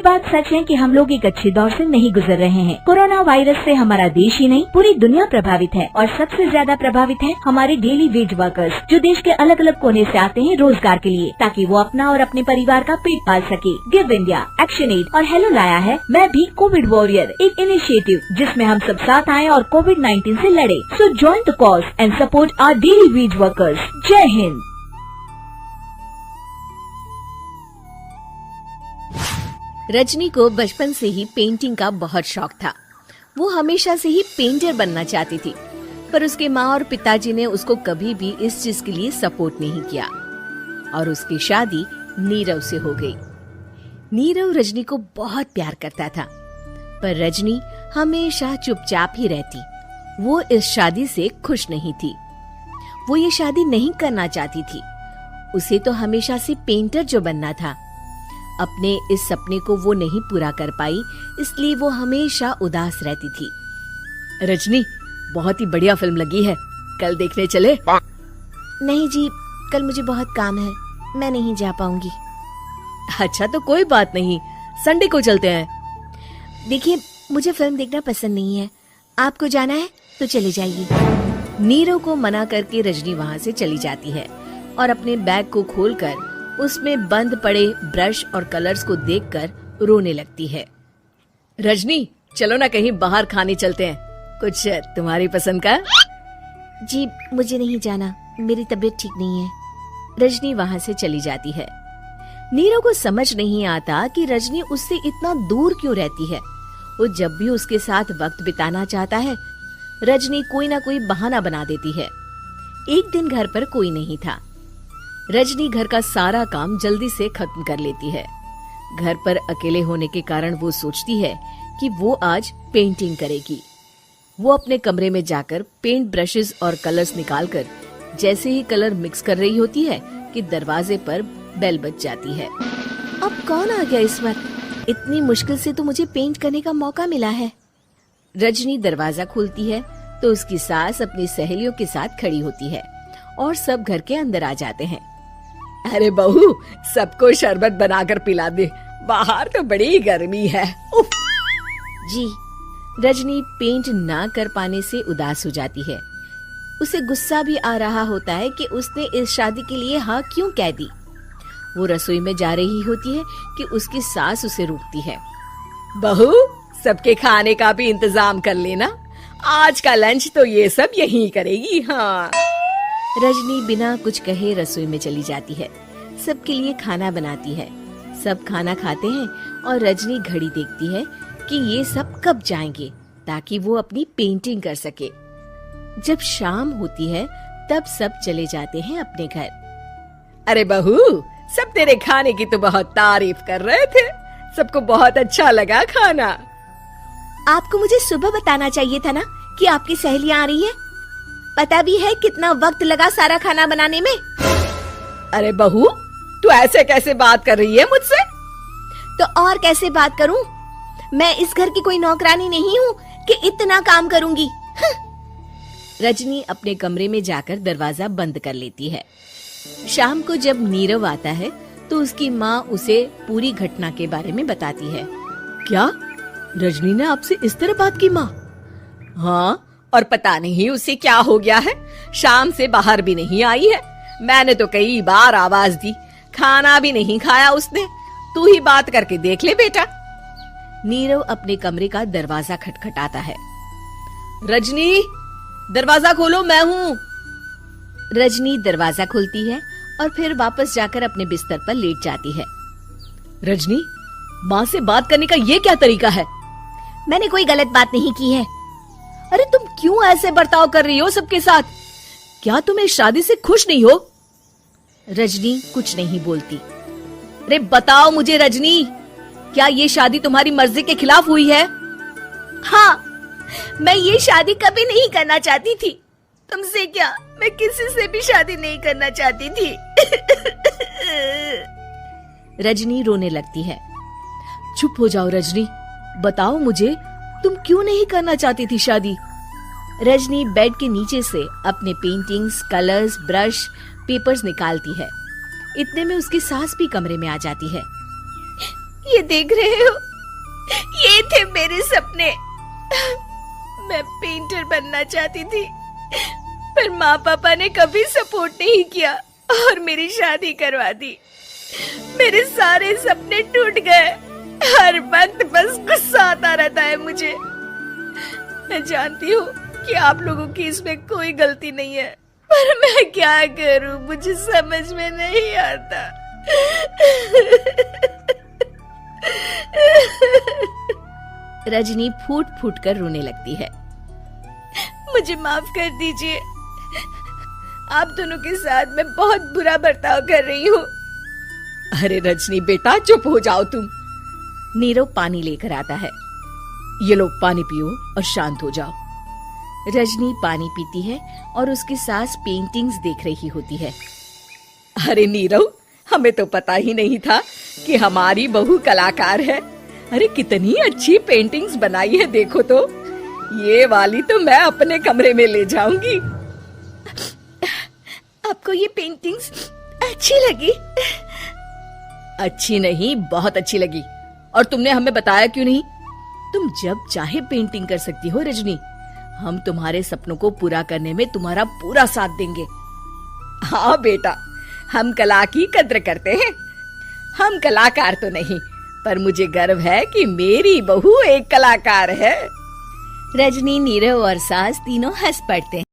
बात सच है कि हम लोग एक अच्छे दौर से नहीं गुजर रहे हैं। कोरोना वायरस से हमारा देश ही नहीं पूरी दुनिया प्रभावित है और सबसे ज्यादा प्रभावित है हमारे डेली वेज वर्कर्स, जो देश के अलग अलग कोने से आते हैं रोजगार के लिए, ताकि वो अपना और अपने परिवार का पेट पाल सके। गिव इंडिया, एक्शन एड और हेलो लाया है मैं भी कोविड वॉरियर, एक इनिशिएटिव जिसमें हम सब साथ आए और कोविड-19 से लड़े। So join the cause and support our daily wage workers. जय हिंद। रजनी को बचपन से ही पेंटिंग का बहुत शौक था। वो हमेशा से ही पेंटर बनना चाहती थी, पर उसके माँ और पिताजी ने उसको कभी भी इस चीज के लिए सपोर्ट नहीं किया और उसकी शादी नीरव से हो गई। नीरव रजनी को बहुत प्यार करता था, पर रजनी हमेशा चुपचाप ही रहती। वो इस शादी से खुश नहीं थी। वो ये शादी नहीं करना चाहती थी। उसे तो हमेशा से पेंटर जो बनना था। अपने इस सपने को वो नहीं पूरा कर पाई, इसलिए वो हमेशा उदास रहती थी। रजनी, बहुत ही बढ़िया फिल्म लगी है, कल देखने चले? नहीं जी, कल मुझे बहुत काम है, मैं नहीं जा पाऊंगी। अच्छा तो कोई बात नहीं, संडे को चलते हैं। देखिए, मुझे फिल्म देखना पसंद नहीं है, आपको जाना है तो चले जाइए। नीरव को मना करके रजनी वहाँ से चली जाती है और अपने बैग को खोलकर उसमें बंद पड़े ब्रश और कलर्स को देखकर रोने लगती है। रजनी, चलो ना कहीं बाहर खाने चलते हैं, कुछ तुम्हारी पसंद का। जी मुझे नहीं जाना, मेरी तबीयत ठीक नहीं है। रजनी वहाँ से चली जाती है। नीरव को समझ नहीं आता कि रजनी उससे इतना दूर क्यों रहती है। वो जब भी उसके साथ वक्त बिताना चाहता है, रजनी कोई ना कोई बहाना बना देती है। एक दिन घर पर कोई नहीं था। रजनी घर का सारा काम जल्दी से खत्म कर लेती है। घर पर अकेले होने के कारण वो सोचती है कि वो आज पेंटिंग करेगी। वो अपने कमरे में जाकर पेंट ब्रशेस और कलर्स निकालकर जैसे ही कलर मिक्स कर रही होती है कि दरवाजे पर बेल बज जाती है। अब कौन आ गया इस वक्त? इतनी मुश्किल से तो मुझे पेंट करने का मौका मिला है। रजनी दरवाजा खोलती है तो उसकी सास अपनी सहेलियों के साथ खड़ी होती है और सब घर के अंदर आ जाते हैं। अरे बहू, सबको शरबत बनाकर पिला दे, बाहर तो बड़ी गर्मी है। उफ। जी। रजनी पेंट ना कर पाने से उदास हो जाती है। उसे गुस्सा भी आ रहा होता है कि उसने इस शादी के लिए हाँ क्यों कह दी। वो रसोई में जा रही होती है कि उसकी सास उसे रोकती है। बहू, सबके खाने का भी इंतजाम कर लेना, आज का लंच तो ये सब यहीं करेगी। हाँ। रजनी बिना कुछ कहे रसोई में चली जाती है। सबके लिए खाना बनाती है। सब खाना खाते हैं और रजनी घड़ी देखती है कि ये सब कब जाएंगे ताकि वो अपनी पेंटिंग कर सके। जब शाम होती है तब सब चले जाते हैं अपने घर। अरे बहू, सब तेरे खाने की तो बहुत तारीफ कर रहे थे, सबको बहुत अच्छा लगा खाना। आपको मुझे सुबह बताना चाहिए था ना कि आपकी सहेलियां आ रही है। पता भी है कितना वक्त लगा सारा खाना बनाने में। अरे बहू, तू ऐसे कैसे बात कर रही है मुझसे? तो और कैसे बात करूं? मैं इस घर की कोई नौकरानी नहीं हूँ कि इतना काम करूंगी। रजनी अपने कमरे में जाकर दरवाजा बंद कर लेती है। शाम को जब नीरव आता है तो उसकी माँ उसे पूरी घटना के बारे में बताती है। क्या रजनी ने आपसे इस तरह बात की माँ? हाँ, और पता नहीं उसे क्या हो गया है, शाम से बाहर भी नहीं आई है। मैंने तो कई बार आवाज दी, खाना भी नहीं खाया उसने। तू ही बात करके देख ले बेटा। नीरव अपने कमरे का दरवाजा खटखटाता है। रजनी, दरवाजा खोलो, मैं हूँ। रजनी दरवाजा खोलती है और फिर वापस जाकर अपने बिस्तर पर लेट जाती है। रजनी, माँ से बात करने का ये क्या तरीका है? मैंने कोई गलत बात नहीं की है। अरे तुम क्यों ऐसे बर्ताव कर रही हो सबके साथ? क्या तुम इस शादी से खुश नहीं हो? रजनी कुछ नहीं बोलती। अरे बताओ मुझे रजनी, क्या ये शादी तुम्हारी मर्जी के खिलाफ हुई है? हाँ, मैं ये शादी कभी नहीं करना चाहती थी। तुमसे क्या, मैं किसी से भी शादी नहीं करना चाहती थी। रजनी रोने लगती है। चुप हो जाओ रजनी, बताओ मुझे तुम क्यों नहीं करना चाहती थी शादी? रजनी बेड के नीचे से अपने पेंटिंग्स, कलर्स, ब्रश, पेपर्स निकालती है। इतने में उसकी सास भी कमरे में आ जाती है। ये देख रहे हो, ये थे मेरे सपने। मैं पेंटर बनना चाहती थी, पर माँ पापा ने कभी सपोर्ट नहीं किया और मेरी शादी करवा दी। मेरे सारे सपने टूट गए। हर वक्त बस गुस्सा आता रहता है मुझे। मैं जानती हूँ कि आप लोगों की इसमें कोई गलती नहीं है, पर मैं क्या करूँ, मुझे समझ में नहीं आता। रजनी फूट फूट कर रोने लगती है। मुझे माफ कर दीजिए, आप दोनों के साथ मैं बहुत बुरा बर्ताव कर रही हूँ। अरे रजनी बेटा, चुप हो जाओ तुम। नीरव पानी लेकर आता है। ये लो पानी पियो और शांत हो जाओ। रजनी पानी पीती है और उसकी सास पेंटिंग्स देख रही होती है। अरे नीरव, हमें तो पता ही नहीं था कि हमारी बहू कलाकार है। अरे कितनी अच्छी पेंटिंग्स बनाई है, देखो तो। ये वाली तो मैं अपने कमरे में ले जाऊंगी। आपको ये पेंटिंग्स अच्छी लगी? अच्छी नहीं, बहुत अच्छी लगी। और तुमने हमें बताया क्यों नहीं? तुम जब चाहे पेंटिंग कर सकती हो रजनी। हम तुम्हारे सपनों को पूरा करने में तुम्हारा पूरा साथ देंगे। हाँ बेटा, हम कला की कद्र करते हैं। हम कलाकार तो नहीं, पर मुझे गर्व है कि मेरी बहू एक कलाकार है। रजनी, नीरव और सास तीनों हंस पड़ते हैं।